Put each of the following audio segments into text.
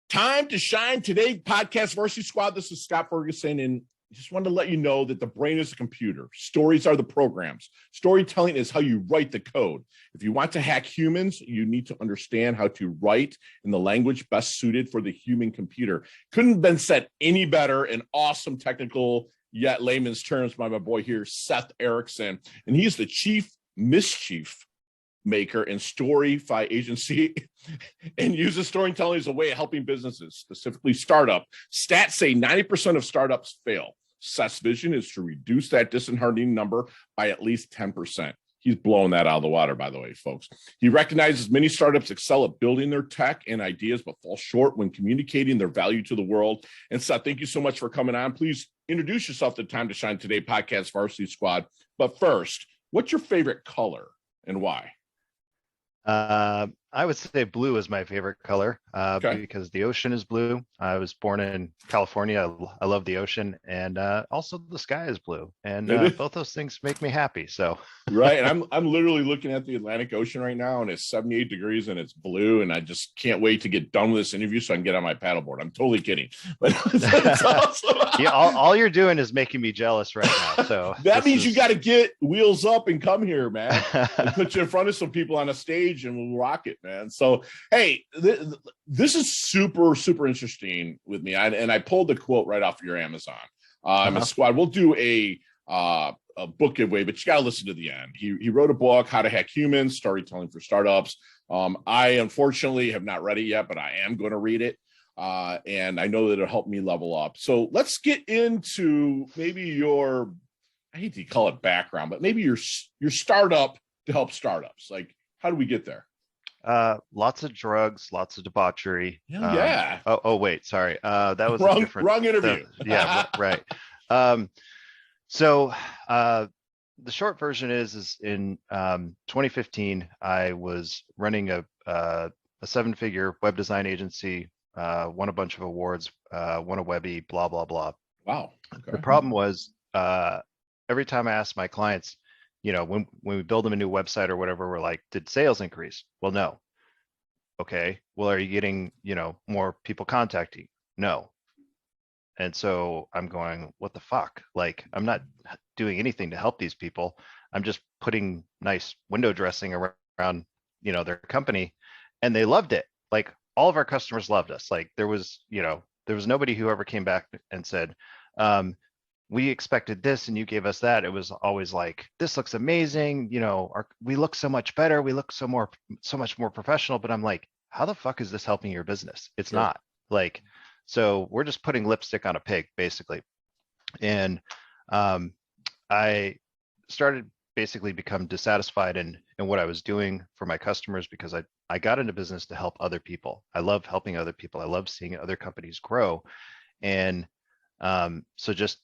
Time to shine today, podcast Varsity Squad. This is Scott Ferguson, and just wanted to let you know that the brain is a computer. Stories are the programs. Storytelling is how you write the code. If you want to hack humans, you need to understand how to write in the language best suited for the human computer. Couldn't have been said any better. An awesome technical, yet layman's terms by my boy here, Seth Erickson, and he's the chief Mischief maker and Storify agency and uses storytelling as a way of helping businesses, specifically startup. Stats say 90% of startups fail. Seth's vision is to reduce that disheartening number by at least 10%. He's blowing that out of the water, by the way, folks. He recognizes many startups excel at building their tech and ideas, but fall short when communicating their value to the world. And Seth, thank you so much for coming on. Please introduce yourself to Time to Shine Today podcast Varsity Squad. But first, what's your favorite color and why? I would say blue is my favorite color because the ocean is blue. I was born in California. I love the ocean, and also the sky is blue, and both those things make me happy. So right, and I'm literally looking at the Atlantic Ocean right now, and it's 78 degrees and it's blue, and I just can't wait to get done with this interview so I can get on my paddleboard. I'm totally kidding, but it's awesome. Yeah, all you're doing is making me jealous right now. So that means you got to get wheels up and come here, man, and put you in front of some people on a stage, and we'll rock it, man. So hey, this is super interesting with me, and I pulled the quote right off of your Amazon. I'm a squad. We'll do a book giveaway, but you got to listen to the end. He wrote a book, How to Hack Humans, Storytelling for Startups. I unfortunately have not read it yet, but I am going to read it. And I know that it'll help me level up. So let's get into maybe your, I hate to call it background, but maybe your startup to help startups. Like, how do we get there? Lots of drugs, lots of debauchery. Yeah. Wait, sorry. That was wrong interview. Yeah, right. So the short version is in 2015, I was running a 7-figure web design agency, won a bunch of awards, won a Webby, blah, blah, blah. Wow. Okay. The problem was every time I asked my clients, when we build them a new website or whatever, we're like, did sales increase? Well, no. Okay. Well, are you getting, more people contacting? No. And so I'm going, what the fuck? Like, I'm not doing anything to help these people. I'm just putting nice window dressing around, their company, and they loved it. Like, all of our customers loved us. Like, there was nobody who ever came back and said, we expected this and you gave us that. It was always like, this looks amazing. We look so much better. We look so much more professional. But I'm like, how the fuck is this helping your business? It's not. Like, so we're just putting lipstick on a pig, basically. And I started basically become dissatisfied in what I was doing for my customers, because I got into business to help other people. I love helping other people. I love seeing other companies grow. And so just,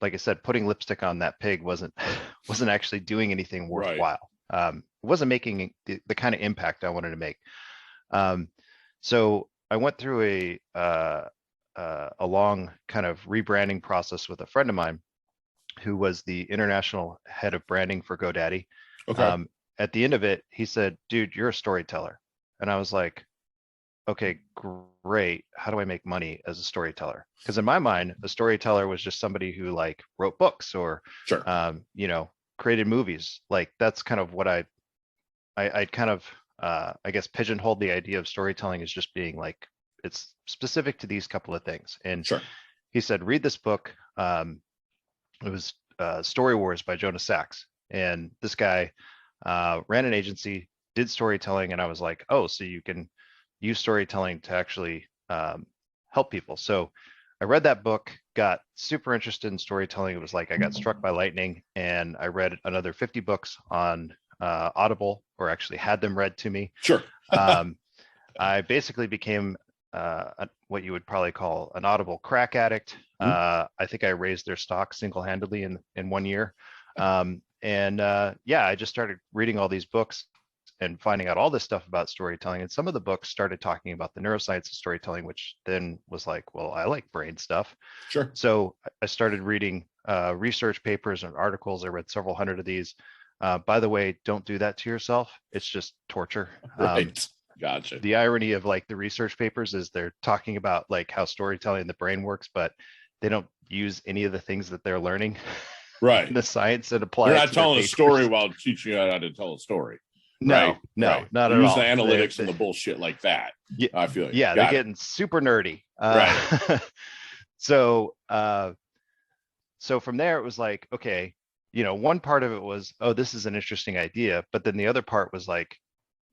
like I said, putting lipstick on that pig wasn't actually doing anything worthwhile. Right. It wasn't making the kind of impact I wanted to make. So I went through a long kind of rebranding process with a friend of mine who was the international head of branding for GoDaddy. Okay. At the end of it, he said, dude, you're a storyteller. And I was like, okay, great. How do I make money as a storyteller? Because in my mind, a storyteller was just somebody who like wrote books or, created movies. Like, that's kind of what I kind of, I guess, pigeonholed the idea of storytelling as just being like, it's specific to these couple of things. And he said, read this book. It was Story Wars by Jonas Sachs. And this guy ran an agency, did storytelling. And I was like, oh, so you can use storytelling to actually help people. So I read that book, got super interested in storytelling. It was like I got struck by lightning, and I read another 50 books on Audible, or actually had them read to me. Sure. I basically became what you would probably call an Audible crack addict. I think I raised their stock single-handedly in 1 year. I just started reading all these books and finding out all this stuff about storytelling. And some of the books started talking about the neuroscience of storytelling, which then was like, well, I like brain stuff. Sure. So I started reading research papers and articles. I read several hundred of these. By the way, don't do that to yourself. It's just torture. Right. Gotcha. The irony of like the research papers is they're talking about like how storytelling in the brain works, but they don't use any of the things that they're learning Right. in the science and They're apply it not to their telling a papers. story while teaching you how to tell a story. No, Right. not They're at using the all. analytics and the bullshit like that. Yeah, I feel like. yeah, they're getting super nerdy. Right. So, so from there it was like, okay, one part of it was, oh, this is an interesting idea, but then the other part was like,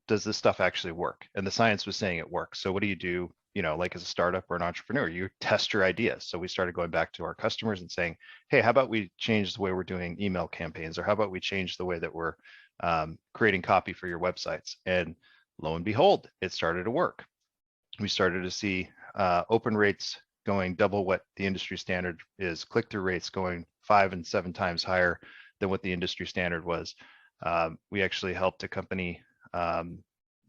does this stuff actually work? And the science was saying it works. So what do you do, like as a startup or an entrepreneur? You test your ideas. So we started going back to our customers and saying, hey, how about we change the way we're doing email campaigns, or how about we change the way that we're creating copy for your websites? And lo and behold, it started to work. We started to see open rates going double what the industry standard is, click-through rates going 5 and 7 times higher than what the industry standard was. We actually helped a company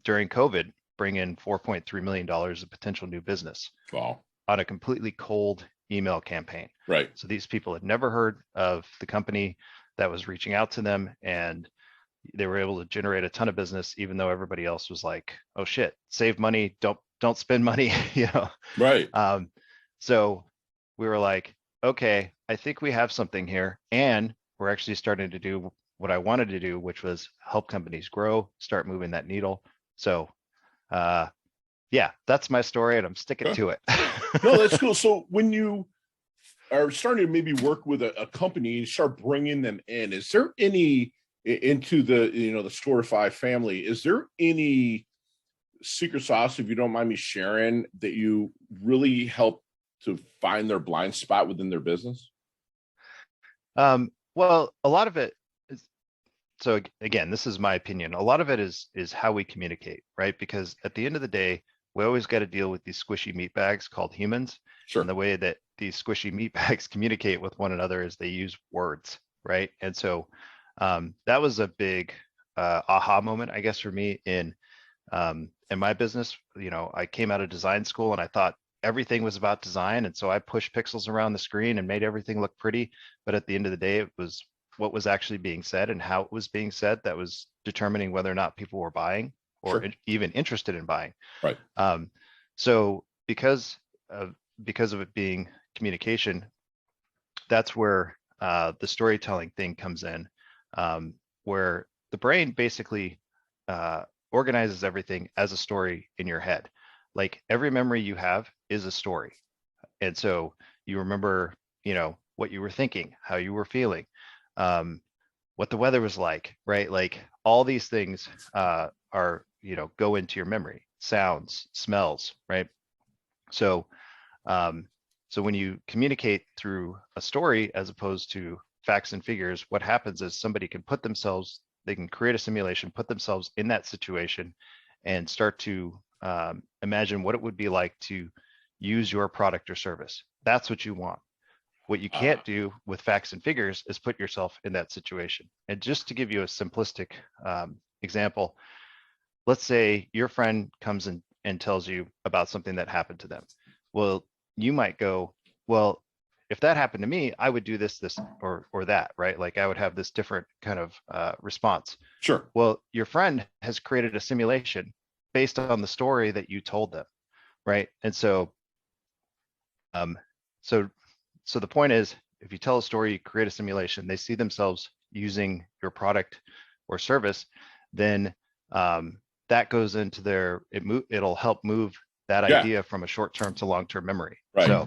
during COVID bring in $4.3 million of potential new business. Wow. On a completely cold email campaign. Right. So these people had never heard of the company that was reaching out to them, and they were able to generate a ton of business, even though everybody else was like, oh shit, save money, don't spend money, Right. So we were like, okay, I think we have something here, and we're actually starting to do what I wanted to do, which was help companies grow, start moving that needle. So yeah, that's my story, and I'm sticking to it. No, that's cool. So when you are starting to maybe work with a company and start bringing them in, is there any into the the Storify family, is there any secret sauce, if you don't mind me sharing, that you really help to find their blind spot within their business? Well, a lot of it is, so again, this is my opinion. A lot of it is how we communicate, right? Because at the end of the day, we always got to deal with these squishy meat bags called humans. Sure. And the way that these squishy meat bags communicate with one another is they use words, right? And so that was a big aha moment, I guess, for me in my business. I came out of design school and I thought everything was about design. And so I pushed pixels around the screen and made everything look pretty. But at the end of the day, it was what was actually being said and how it was being said that was determining whether or not people were buying or Sure. even interested in buying. Right. So because of it being communication, that's where the storytelling thing comes in, where the brain basically organizes everything as a story in your head. Like every memory you have is a story. And so you remember, what you were thinking, how you were feeling, what the weather was like, right? Like all these things are, go into your memory, sounds, smells, right? So, so when you communicate through a story as opposed to facts and figures, what happens is somebody can they can create a simulation, put themselves in that situation and start to imagine what it would be like to use your product or service. That's what you want. What you can't do with facts and figures is put yourself in that situation. And just to give you a simplistic example, let's say your friend comes in and tells you about something that happened to them. Well, you might go, well, if that happened to me, I would do this, or that, right? Like I would have this different kind of response. Sure. Well, your friend has created a simulation based on the story that you told them, right? And so, so the point is, if you tell a story, you create a simulation, they see themselves using your product or service, then that goes into it'll help move that idea from a short-term to long-term memory. Right. So,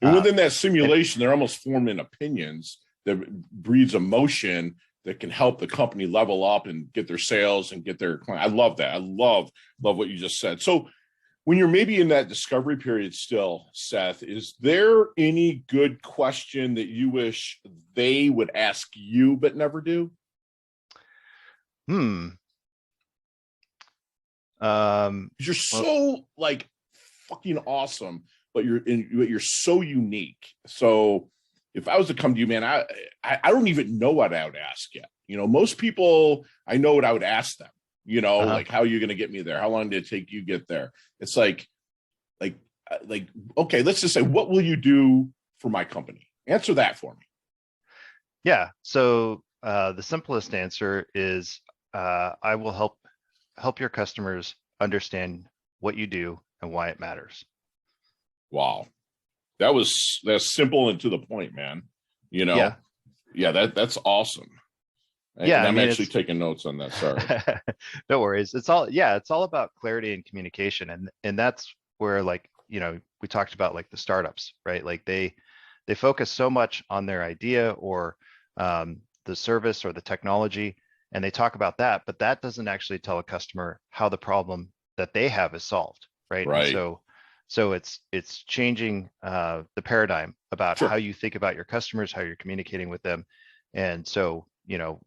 and within that simulation, they're almost forming opinions that breeds emotion that can help the company level up and get their sales and get their client. I love that. I love what you just said. So when you're maybe in that discovery period still, Seth, is there any good question that you wish they would ask you but never do? You're so like fucking awesome, but you're so unique. So if I was to come to you, man, I don't even know what I would ask yet. Most people, I know what I would ask them. Like, how are you going to get me there? How long did it take you to get there? It's like, okay, let's just say, what will you do for my company? Answer that for me. Yeah. So the simplest answer is I will help your customers understand what you do and why it matters. Wow. That's simple and to the point, man. You know? Yeah, that's awesome. Yeah, And I I'm mean, actually taking notes on that. Sorry. no worries. It's all about clarity and communication. And that's where, like, you know, we talked about like the startups, right? Like they focus so much on their idea or the service or the technology, and they talk about that, but that doesn't actually tell a customer how the problem that they have is solved, right? Right. And so it's changing the paradigm about Sure. how you think about your customers, how you're communicating with them. And so, you know,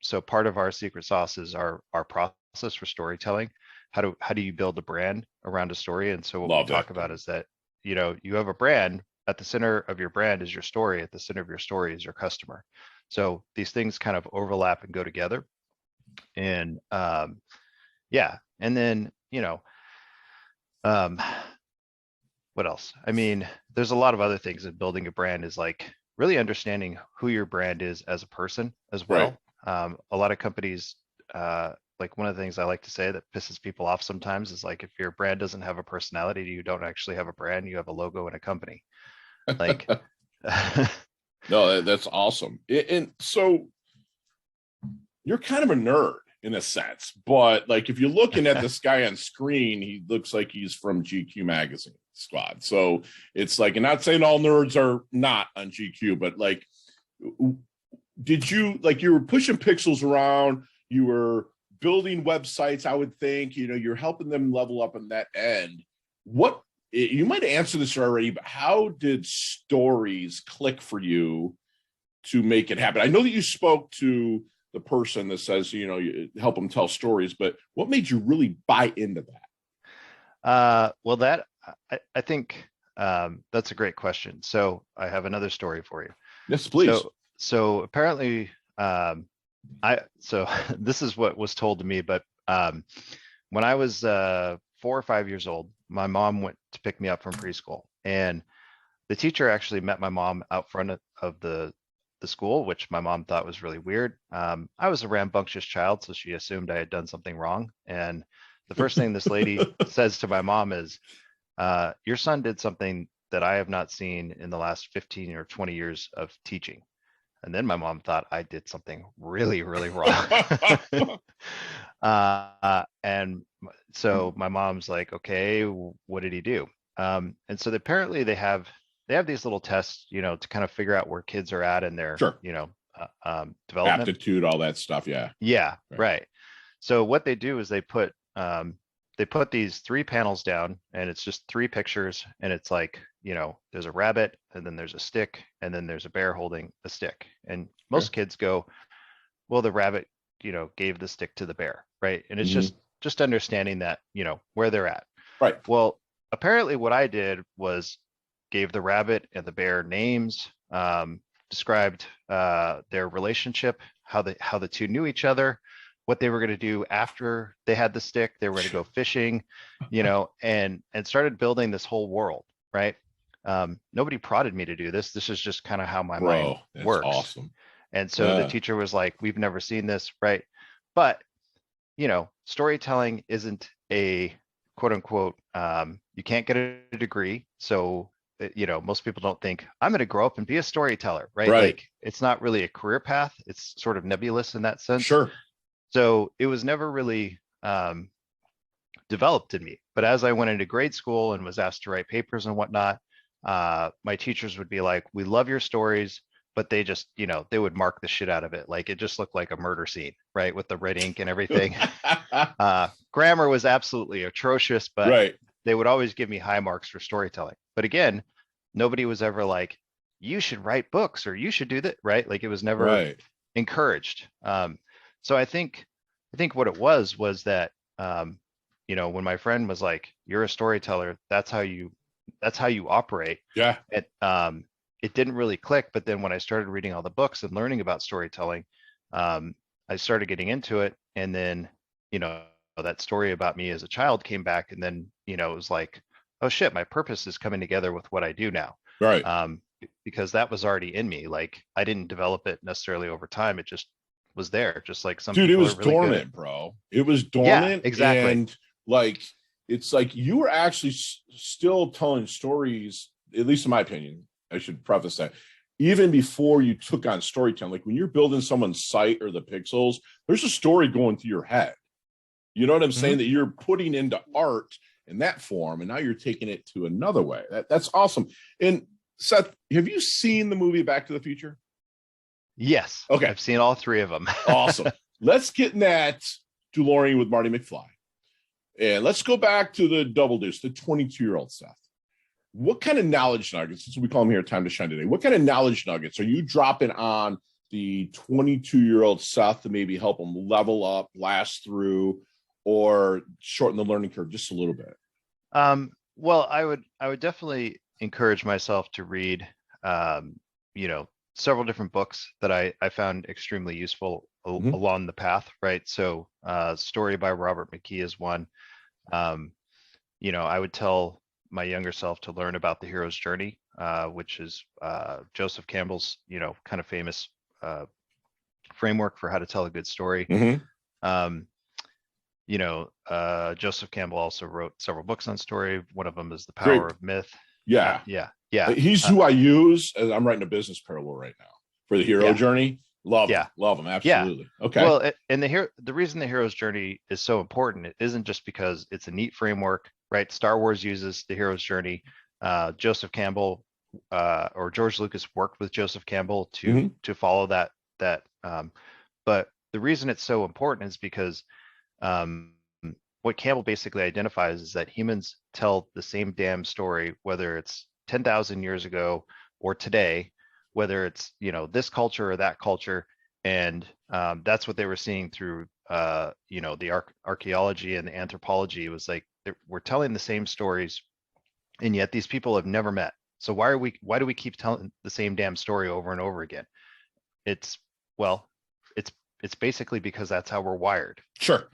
so part of our secret sauce is our process for storytelling. How do you build a brand around a story? And so what we talk about is that, you know, you have a brand. At the center of your brand is your story. At the center of your story is your customer. So these things kind of overlap and go together. And yeah, and then, you know, what else? I mean, there's a lot of other things in building a brand, is like really understanding who your brand is as a person as well. Right. A lot of companies, like one of the things I like to say that pisses people off sometimes is like, if your brand doesn't have a personality, you don't actually have a brand, you have a logo and a company. Like, no, that's awesome. And so you're kind of a nerd in a sense, but like if you're looking at this guy on screen, he looks like he's from GQ magazine squad. So it's like, and not saying all nerds are not on GQ, but like, did you, like, you were pushing pixels around, you were building websites, I would think, you know, you're helping them level up on that end. What, you might answer this already, but how did stories click for you to make it happen? I know that you spoke to the person that says, you know, you help them tell stories, but what made you really buy into that? Well, that I think that's a great question. So I have another story for you. Yes, please. So apparently, so this is what was told to me, but when I was 4 or 5 years old, my mom went to pick me up from preschool, and the teacher actually met my mom out front of the school, which my mom thought was really weird. I was a rambunctious child, so she assumed I had done something wrong. And the first thing this lady says to my mom is, your son did something that I have not seen in the last 15 or 20 years of teaching. And then my mom thought I did something really, really wrong. And so my mom's like, okay, what did he do? And so apparently they have these little tests, you know, to kind of figure out where kids are at in their, sure, you know, development, aptitude, all that stuff. Yeah. Yeah. Right. So what they do is they put these 3 panels down, and it's just 3 pictures, and it's like, you know, there's a rabbit, and then there's a stick, and then there's a bear holding a stick. And most kids go, well, the rabbit, you know, gave the stick to the bear, right? And it's just understanding that, you know, where they're at. Right. Well, apparently what I did was gave the rabbit and the bear names, described their relationship, how the two knew each other, what they were going to do after they had the stick. They were going to go fishing, you know, and started building this whole world, right? Nobody prodded me to do this. This is just kind of how my mind works. Awesome. And so the teacher was like, we've never seen this, right? But, you know, storytelling isn't a quote unquote, you can't get a degree. So, you know, most people don't think I'm going to grow up and be a storyteller, right? Like, it's not really a career path. It's sort of nebulous in that sense. Sure. So it was never really developed in me. But as I went into grade school and was asked to write papers and whatnot, my teachers would be like, we love your stories, but they just, you know, they would mark the shit out of it. Like, it just looked like a murder scene, right? With the red ink and everything. Grammar was absolutely atrocious, but they would always give me high marks for storytelling. But again, nobody was ever like, you should write books or you should do that, right? Like, it was never encouraged. So I think what it was that, you know, when my friend was like, you're a storyteller, that's how you operate. Yeah. It didn't really click. But then when I started reading all the books and learning about storytelling, I started getting into it. And then, you know, that story about me as a child came back, and then, you know, it was like, oh shit, my purpose is coming together with what I do now. Right. Because that was already in me. Like, I didn't develop it necessarily over time. It just was there, just like some dude, people it was really dormant, bro. It was dormant. Yeah, exactly. And Like, it's like you were actually still telling stories, at least in my opinion. I should preface that. Even before you took on storytelling, like when you're building someone's site or the pixels, there's a story going through your head. You know what I'm saying? That you're putting into art in that form, and now you're taking it to another way. That's awesome. And Seth, have you seen the movie Back to the Future? Yes. Okay. I've seen all three of them. Awesome. Let's get in that DeLorean with Marty McFly. And let's go back to the Double Deuce, the 22-year-old Seth. What kind of knowledge nuggets, since we call them here Time to Shine today, what kind of knowledge nuggets are you dropping on the 22-year-old Seth to maybe help them level up, blast through, or shorten the learning curve just a little bit? Well, I would definitely encourage myself to read, several different books that I found extremely useful along the path, right? So, Story by Robert McKee is one. I would tell my younger self to learn about the hero's journey, which is Joseph Campbell's, kind of famous framework for how to tell a good story. Joseph Campbell also wrote several books on story. One of them is The Power of Myth. Yeah. He's who I use as I'm writing a business parallel right now for the hero journey. Love him. Absolutely. Okay. Well, and the reason the hero's journey is so important, it isn't just because it's a neat framework, right? Star Wars uses the hero's journey. Joseph Campbell or George Lucas worked with Joseph Campbell to follow that. But the reason it's so important is because what Campbell basically identifies is that humans tell the same damn story, whether it's 10,000 years ago or today, whether it's, this culture or that culture. And that's what they were seeing through, the archaeology and the anthropology. It was like, we're telling the same stories, and yet these people have never met. So why do we keep telling the same damn story over and over again? It's basically because that's how we're wired. Sure.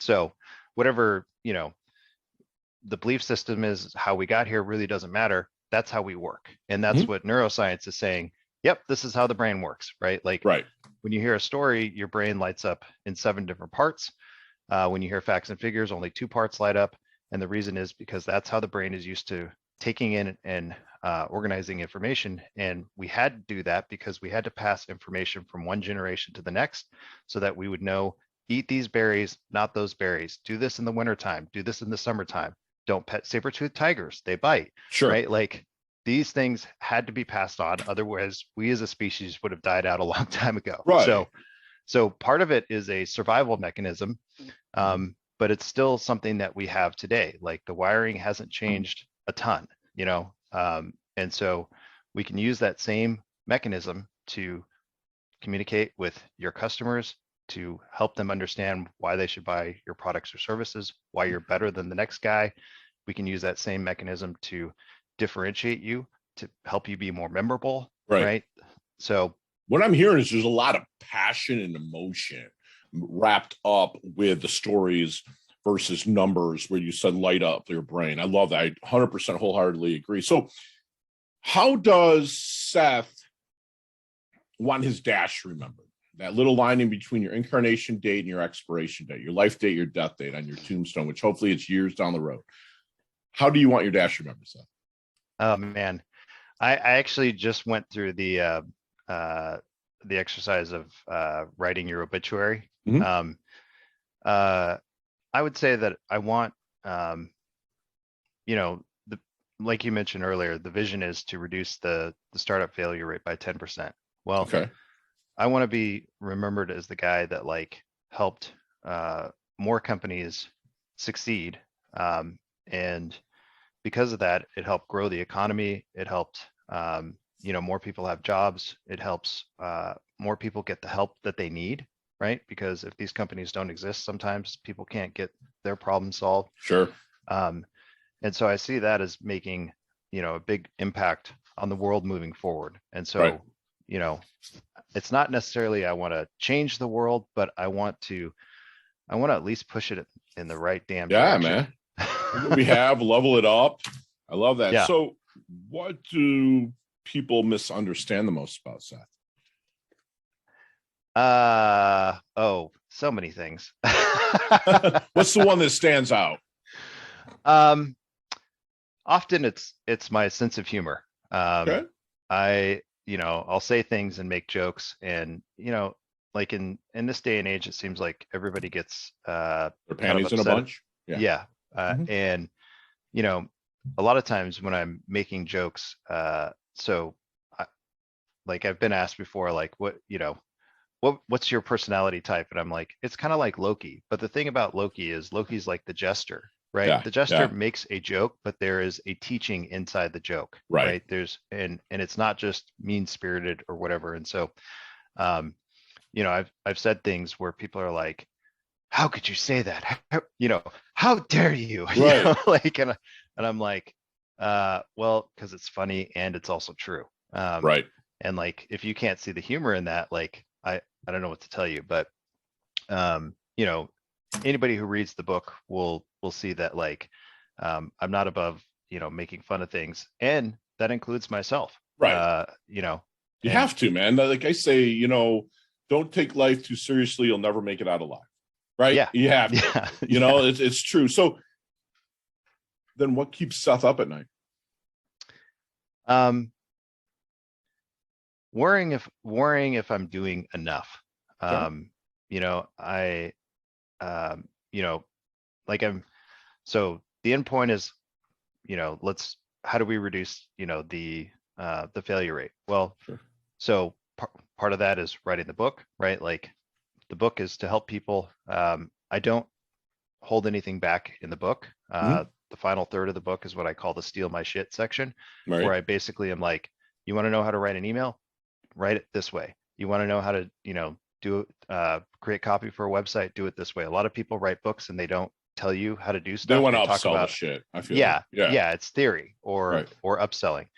So whatever, the belief system is, how we got here really doesn't matter. That's how we work. And that's what neuroscience is saying. Yep, this is how the brain works, right? Like when you hear a story, your brain lights up in 7 different parts. When you hear facts and figures, only 2 parts light up. And the reason is because that's how the brain is used to taking in and organizing information. And we had to do that because we had to pass information from one generation to the next so that we would know, eat these berries, not those berries. Do this in the wintertime. Do this in the summertime. Don't pet saber-toothed tigers. They bite. Sure. Right? Like, these things had to be passed on. Otherwise, we as a species would have died out a long time ago. Right. So part of it is a survival mechanism, but it's still something that we have today. Like, the wiring hasn't changed a ton, and so we can use that same mechanism to communicate with your customers, to help them understand why they should buy your products or services, why you're better than the next guy. We can use that same mechanism to differentiate you, to help you be more memorable, right? So what I'm hearing is there's a lot of passion and emotion wrapped up with the stories versus numbers, where you said light up your brain. I love that. I 100% wholeheartedly agree. So how does Seth want his dash remembered? That little line in between your incarnation date and your expiration date, your life date, your death date on your tombstone, which hopefully it's years down the road. How do you want your dash remembered, Seth? Oh man, I actually just went through the exercise of writing your obituary. I would say that I want, like you mentioned earlier, the vision is to reduce the startup failure rate by 10%. Well, I want to be remembered as the guy that helped more companies succeed, and because of that, it helped grow the economy. It helped, more people have jobs. It helps more people get the help that they need, right? Because if these companies don't exist, sometimes people can't get their problem solved. Sure. And so I see that as making, a big impact on the world moving forward. And so, it's not necessarily I want to change the world, but I want to at least push it in the right damn direction. Man. We have level it up. I love that. Yeah. So what do people misunderstand the most about Seth? So many things. What's the one that stands out? Um, Often it's my sense of humor. Okay. I'll say things and make jokes, and like in this day and age, it seems like everybody gets Their kind of panties in a upset. bunch. Yeah. Yeah. Mhm. And you know, a lot of times when I'm making jokes, so I, like I've been asked before, like what's your personality type? And I'm like, it's kind of like Loki. But the thing about Loki is Loki's like the jester, right? Yeah. The jester Yeah. makes a joke, but there is a teaching inside the joke, Right. right? And it's not just mean spirited or whatever. And so, um, I've said things where people are like, how could you say that? How dare you? Right. Like, and I'm like, well, because it's funny and it's also true. Right. And like, if you can't see the humor in that, like, I don't know what to tell you, but um, you know, anybody who reads the book will see that like, I'm not above, making fun of things, and that includes myself. Right. You And have to, man. Like I say, don't take life too seriously. You'll never make it out alive. Right. yeah, You have to. yeah, It's true. So then what keeps Seth up at night? um, worrying if I'm doing enough. Okay. I you know, like so the end point is, how do we reduce, the failure rate? Well, Sure. so part of that is writing the book, right? Like the book is to help people. I don't hold anything back in the book. Mhm. The final third of the book is what I call the steal my shit section, Right. where I basically am like, you want to know how to write an email? Write it this way. You want to know how to, create copy for a website? Do it this way. A lot of people write books and they don't tell you how to do They stuff. want They to talk upsell the about, shit. I feel yeah, you. Yeah. it's theory Right. or upselling.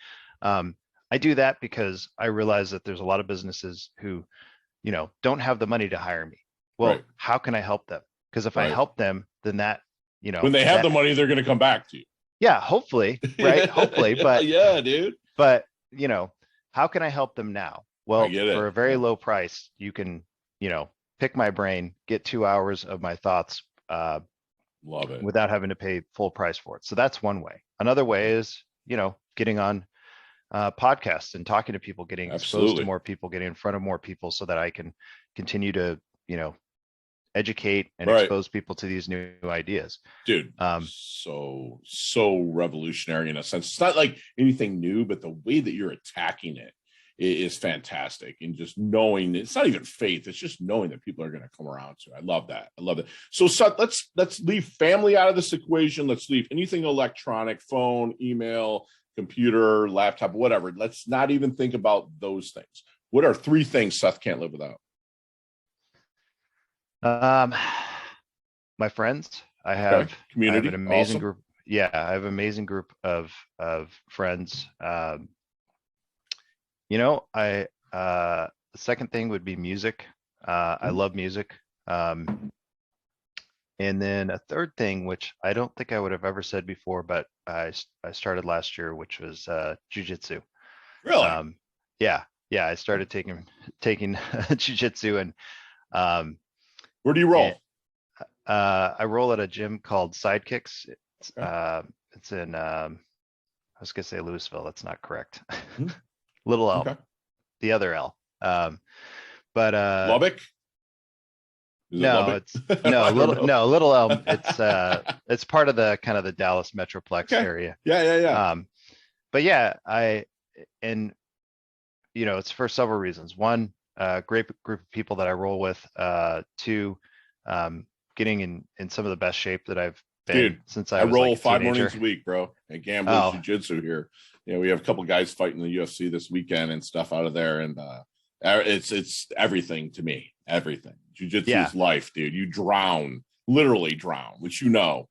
I do that because I realize that there's a lot of businesses who, don't have the money to hire me. Well, Right. how can I help them? Because if I Right. help them, then that, When they have that, the money, they're going to come back to you. yeah, hopefully, right? Hopefully, but yeah, dude. but how can I help them now? I Well, get it. for a very Yeah. low price, you can, pick my brain, get 2 hours of my thoughts, Love it. without having to pay full price for it. So that's one way. Another way is, getting on podcasts and talking to people, getting exposed to Absolutely. more people, getting in front of more people so that I can continue to, educate and Right. expose people to these new ideas. Dude, so revolutionary in a sense. It's not like anything new, but the way that you're attacking it is fantastic. And just knowing it's not even faith, it's just knowing that people are going to come around to it. I love that. So Seth, let's leave family out of this equation. Let's leave anything electronic, phone, email, computer, laptop, whatever. Let's not even think about those things. What are 3 things Seth can't live without? My friends, I Okay. have Community. an amazing Awesome. group. Yeah, I have an amazing group of friends. The second thing would be music. I love music. And then a third thing, which I don't think I would have ever said before, but I started last year, which was jujitsu. Really? Yeah, I started taking jujitsu, and Where do you roll? I roll at a gym called Sidekicks. Okay. It's in I was gonna say Louisville. That's not correct. Hmm. Little L, Okay. the other L. But Lubbock? Is it no, Lubbock? it's no I don't little know. no Little Elm. It's part of the kind of the Dallas Metroplex Okay. area. Yeah. But yeah, it's for several reasons. One, great group of people that I roll with. Two, getting in some of the best shape that I've been Dude, since I I was roll like a 5 teenager. mornings a week, bro. At Gamblers Oh, Jiu-Jitsu here. We have a couple guys fighting the UFC this weekend and stuff out of there. And it's everything to me. Everything. Jiu-Jitsu yeah, is life, dude. You literally drown, which yeah.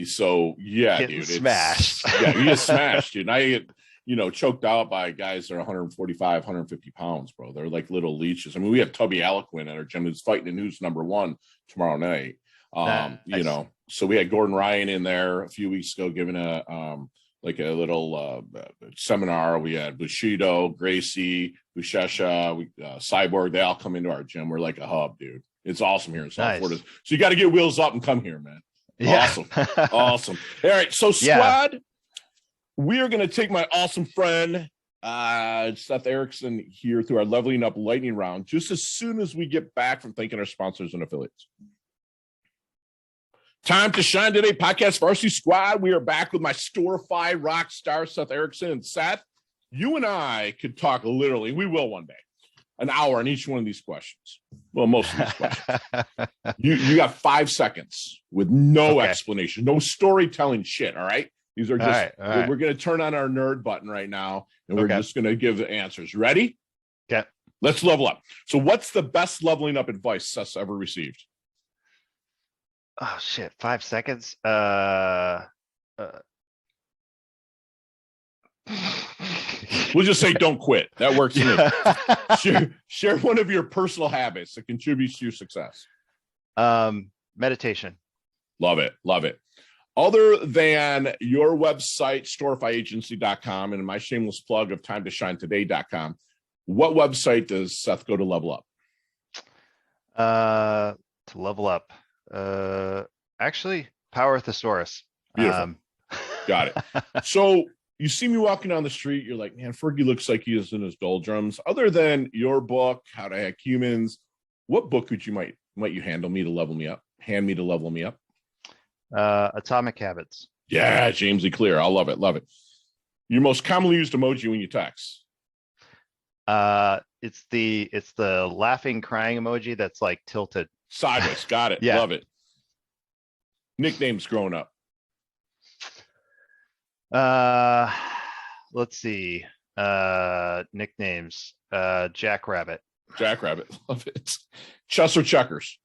So yeah, Getting dude. smashed. Yeah, you get smashed, dude. And I get, choked out by guys that are 145, 150 pounds, bro. They're like little leeches. I mean, we have Tubby Aliquin at our gym who's fighting in who's #1 tomorrow night. Nice. So we had Gordon Ryan in there a few weeks ago giving a little seminar. We had Bushido, Gracie, Bushesha, Cyborg. They all come into our gym. We're like a hub, dude. It's awesome here in South Florida. So you got to get wheels up and come here, man. Yeah. Awesome. Awesome. All right. So squad, we are going to take my awesome friend, Seth Erickson here through our leveling up lightning round just as soon as we get back from thanking our sponsors and affiliates. Time to shine today, podcast varsity squad. We are back with my Storify rock star, Seth Erickson. And Seth, you and I could talk literally, we will one day, an hour on each one of these questions. Well, most of these questions. You got 5 seconds with no explanation, no storytelling shit. All right. These are just, all right. We're going to turn on our nerd button right now and we're just going to give the answers. Ready? Okay. Let's level up. So what's the best leveling up advice Seth's ever received? Oh shit. 5 seconds. We'll just say don't quit. That works for me. Share one of your personal habits that contributes to your success. Meditation. Love it. Love it. Other than your website, storifyagency.com, and my shameless plug of timetoshinetoday.com, what website does Seth go to level up? To level up. Actually, Power Thesaurus. Beautiful. Got it. So you see me walking down the street, you're like, man, Fergie looks like he is in his doldrums. Other than your book, How to Hack Humans, what book would you might you hand me to level me up? Atomic Habits. Yeah, James E. Clear. I love it. Love it. Your most commonly used emoji when you text? It's the laughing, crying emoji that's like tilted sideways. Got it. Yeah. Love it. Nicknames growing up? Let's see. Nicknames. Jackrabbit. Jackrabbit. Love it. Chess or checkers?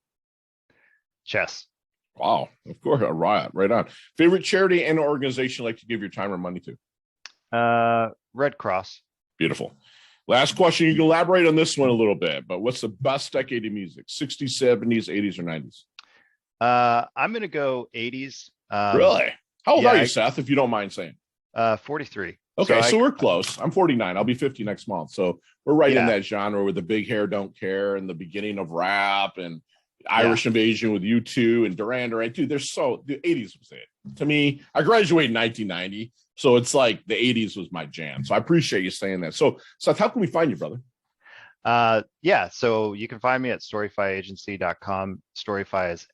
Chess. Wow. Of course. All right. Right on. Favorite charity and organization you like to give your time or money to? Red Cross. Beautiful. Last question. You can elaborate on this one a little bit, but what's the best decade of music? 60s, 70s, 80s, or 90s? I'm going to go 80s. Really? How old are you, Seth, if you don't mind saying? 43. Okay, so we're close. I'm 49. I'll be 50 next month. So we're right in that genre with the big hair don't care and the beginning of rap and Irish Invasion with U2 and Duran Duran. Dude, the 80s was it. To me, I graduated in 1990. So it's like the 80s was my jam. So I appreciate you saying that. So Seth, how can we find you, brother? So you can find me at storifyagency.com. Storify is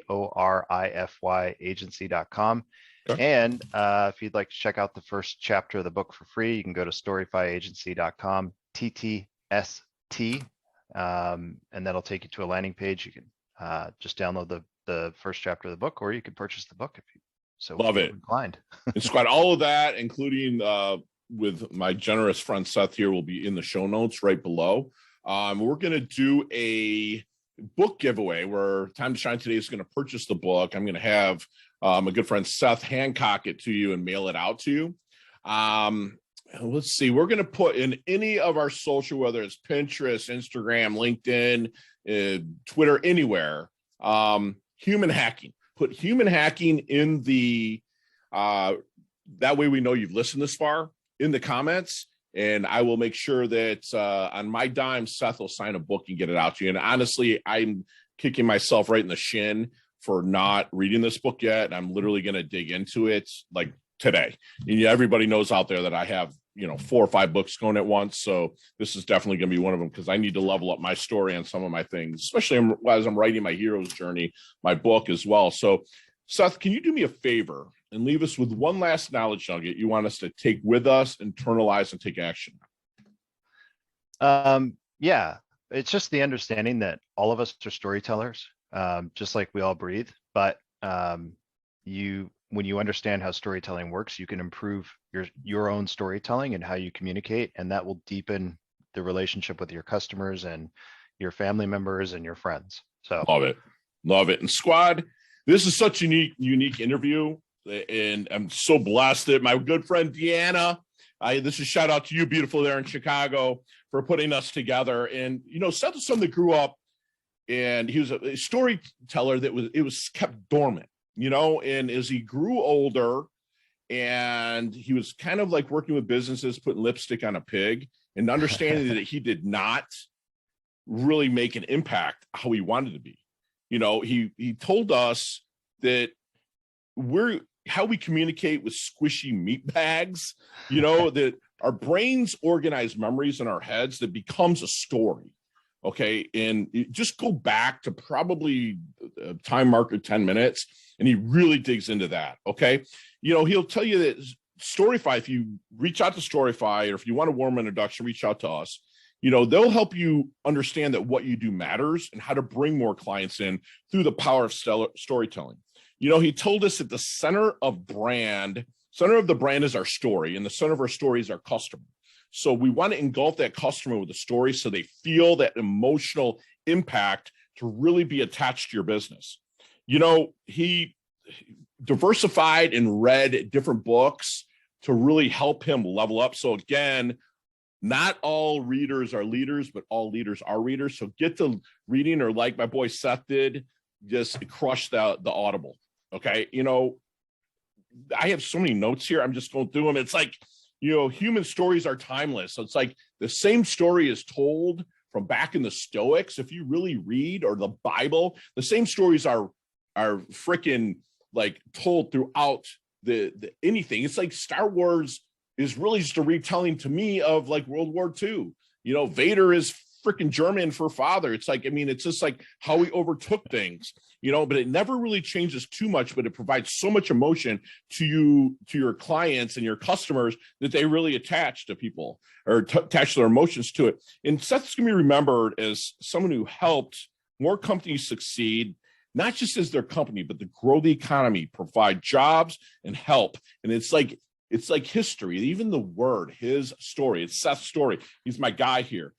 STORIFY agency.com. Okay. And if you'd like to check out the first chapter of the book for free, you can go to storifyagency.com, TTST, and that'll take you to a landing page. You can just download the first chapter of the book, or you can purchase the book if you so love it. Inclined. It's got all of that, including with my generous friend Seth here, will be in the show notes right below. We're going to do a book giveaway where Time to Shine Today is going to purchase the book. I'm going to have my good friend Seth Hancock it to you and mail it out to you. Let's see. We're going to put in any of our social, whether it's Pinterest, Instagram, LinkedIn, Twitter, anywhere, human hacking. Put human hacking in the, that way we know you've listened this far, in the comments. And I will make sure that on my dime, Seth will sign a book and get it out to you. And honestly, I'm kicking myself right in the shin for not reading this book yet. And I'm literally going to dig into it like today. And everybody knows out there that I have, 4 or 5 books going at once. So this is definitely going to be one of them because I need to level up my story on some of my things, especially as I'm writing my hero's journey, my book as well. So Seth, can you do me a favor and leave us with one last knowledge nugget you want us to take with us, internalize, and take action? Yeah, it's just the understanding that all of us are storytellers, just like we all breathe. But when you understand how storytelling works, you can improve your own storytelling and how you communicate, and that will deepen the relationship with your customers and your family members and your friends. So love it. And squad, this is such a unique interview, and I'm so blessed that my good friend Deanna, this is a shout out to you, beautiful, there in Chicago, for putting us together. And Seth was someone that grew up, and he was a storyteller that was kept dormant, and as he grew older, and he was kind of like working with businesses, putting lipstick on a pig, and understanding that he did not really make an impact how he wanted to be. He told us that how we communicate with squishy meat bags, that our brains organize memories in our heads that becomes a story. Okay. And just go back to probably a time marker 10 minutes, and he really digs into that. Okay. He'll tell you that Storify, if you reach out to Storify, or if you want a warm introduction, reach out to us. They'll help you understand that what you do matters and how to bring more clients in through the power of storytelling. He told us that the center of the brand is our story, and the center of our story is our customer. So we want to engulf that customer with a story so they feel that emotional impact to really be attached to your business. He diversified and read different books to really help him level up. So again, not all readers are leaders, but all leaders are readers. So get to reading, or like my boy Seth did, just crush the Audible. Okay. I have so many notes here. I'm just going through them. It's like, human stories are timeless. So it's like the same story is told from back in the Stoics. If you really read, or the Bible, the same stories are freaking like told throughout the anything. It's like Star Wars is really just a retelling to me of like World War II. Vader is freaking German for father. It's like, it's just like how we overtook things, but it never really changes too much, but it provides so much emotion to your clients and your customers that they really attach to people, or attach their emotions to it. And Seth's going to be remembered as someone who helped more companies succeed, not just as their company, but to grow the economy, provide jobs and help. And it's like history, even the word, his story, it's Seth's story. He's my guy here.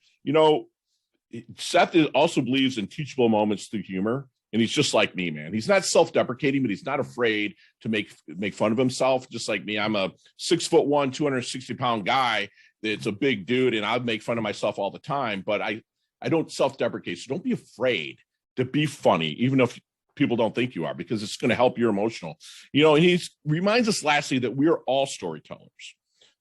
Seth also believes in teachable moments through humor. And he's just like me, man. He's not self-deprecating, but he's not afraid to make fun of himself. Just like me, I'm a 6'1", 260-pound guy that's a big dude, and I make fun of myself all the time, but I don't self-deprecate. So don't be afraid to be funny, even if people don't think you are, because it's going to help your emotional. And he reminds us lastly that we are all storytellers.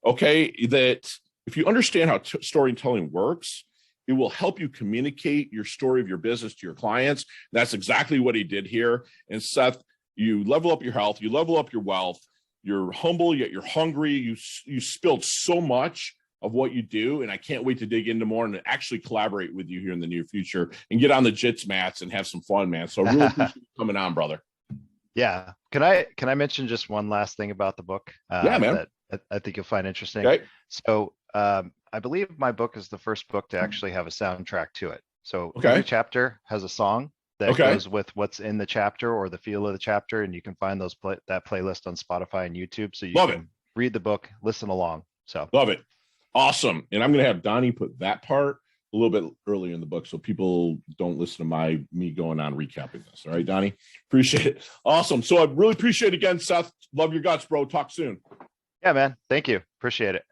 Okay. That if you understand how storytelling works, it will help you communicate your story of your business to your clients. That's exactly what he did here. And Seth, you level up your health, you level up your wealth, you're humble, yet you're hungry. You spilled so much of what you do, and I can't wait to dig into more and actually collaborate with you here in the near future and get on the jits mats and have some fun, man. So I really appreciate you coming on, brother. Yeah. Can I mention just one last thing about the book? Yeah, man. That I think you'll find interesting. Okay. So I believe my book is the first book to actually have a soundtrack to it. So Okay. every chapter has a song that Okay. goes with what's in the chapter or the feel of the chapter, and you can find that playlist on Spotify and YouTube. So you can read the book, listen along. So love it. Awesome. And I'm going to have Donnie put that part a little bit earlier in the book so people don't listen to me going on recapping this. All right, Donnie? Appreciate it. Awesome. So I really appreciate it again, Seth. Love your guts, bro. Talk soon. Yeah, man. Thank you. Appreciate it.